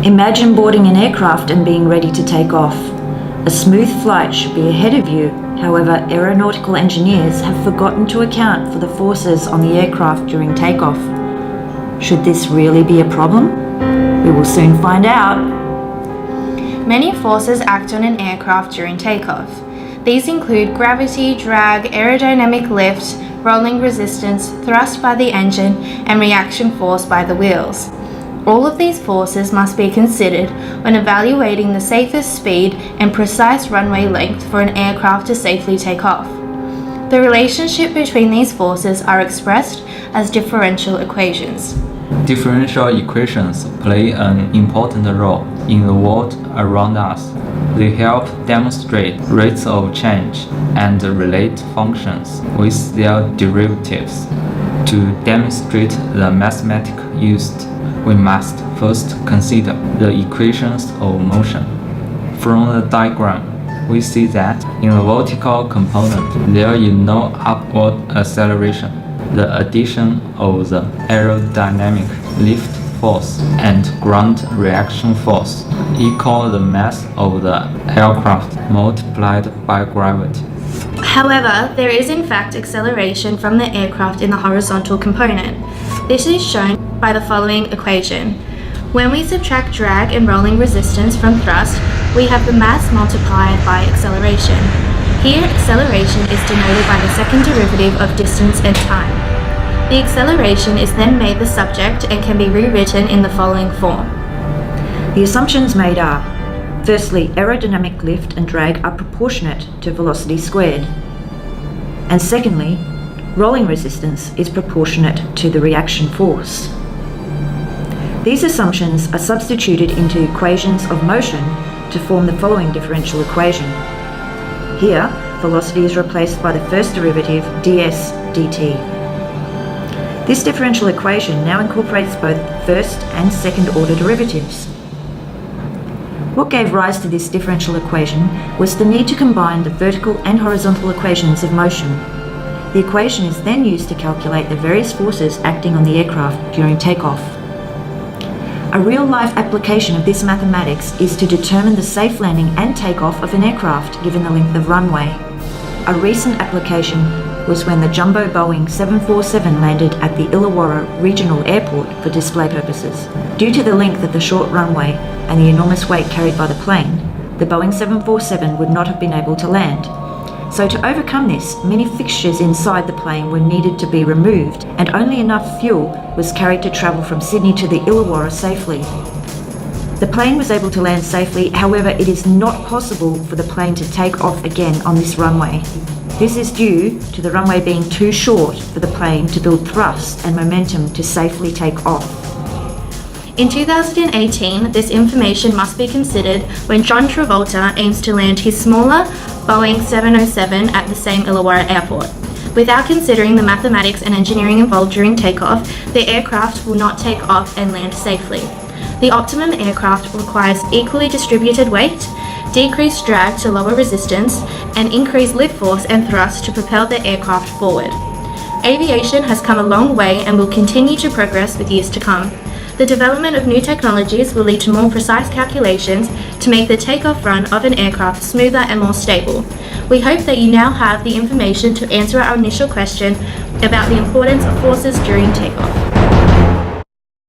Imagine boarding an aircraft and being ready to take off. A smooth flight should be ahead of you. However, aeronautical engineers have forgotten to account for the forces on the aircraft during takeoff. Should this really be a problem? We will soon find out. Many forces act on an aircraft during takeoff. These include gravity, drag, aerodynamic lift, rolling resistance, thrust by the engine, and reaction force by the wheels. All of these forces must be considered when evaluating the safest speed and precise runway length for an aircraft to safely take off. The relationship between these forces are expressed as differential equations. Differential equations play an important role in the world around us. They help demonstrate rates of change and relate functions with their derivatives. To demonstrate the mathematics used, we must first consider the equations of motion. From the diagram, we see that in the vertical component, there is no upward acceleration. The addition of the aerodynamic lift force and ground reaction force equal the mass of the aircraft multiplied by gravity. However, there is in fact acceleration from the aircraft in the horizontal component. This is shown by the following equation. When we subtract drag and rolling resistance from thrust, we have the mass multiplied by acceleration. Here, acceleration is denoted by the second derivative of distance and time. The acceleration is then made the subject and can be rewritten in the following form. The assumptions made are: firstly, aerodynamic lift and drag are proportionate to velocity squared. And secondly, rolling resistance is proportionate to the reaction force. These assumptions are substituted into equations of motion to form the following differential equation. Here, velocity is replaced by the first derivative ds dt. This differential equation now incorporates both first and second order derivatives. What gave rise to this differential equation was the need to combine the vertical and horizontal equations of motion. The equation is then used to calculate the various forces acting on the aircraft during takeoff. A real-life application of this mathematics is to determine the safe landing and takeoff of an aircraft given the length of runway. A recent application was when the jumbo Boeing 747 landed at the Illawarra Regional Airport for display purposes. Due to the length of the short runway and the enormous weight carried by the plane, the Boeing 747 would not have been able to land. So to overcome this, many fixtures inside the plane were needed to be removed, and only enough fuel was carried to travel from Sydney to the Illawarra safely. The plane was able to land safely, however, it is not possible for the plane to take off again on this runway. This is due to the runway being too short for the plane to build thrust and momentum to safely take off. In 2018, this information must be considered when John Travolta aims to land his smaller Boeing 707 at the same Illawarra Airport. Without considering the mathematics and engineering involved during takeoff, the aircraft will not take off and land safely. The optimum aircraft requires equally distributed weight, decreased drag to lower resistance, and increased lift force and thrust to propel the aircraft forward. Aviation has come a long way and will continue to progress with years to come. The development of new technologies will lead to more precise calculations to make the takeoff run of an aircraft smoother and more stable. We hope that you now have the information to answer our initial question about the importance of forces during takeoff.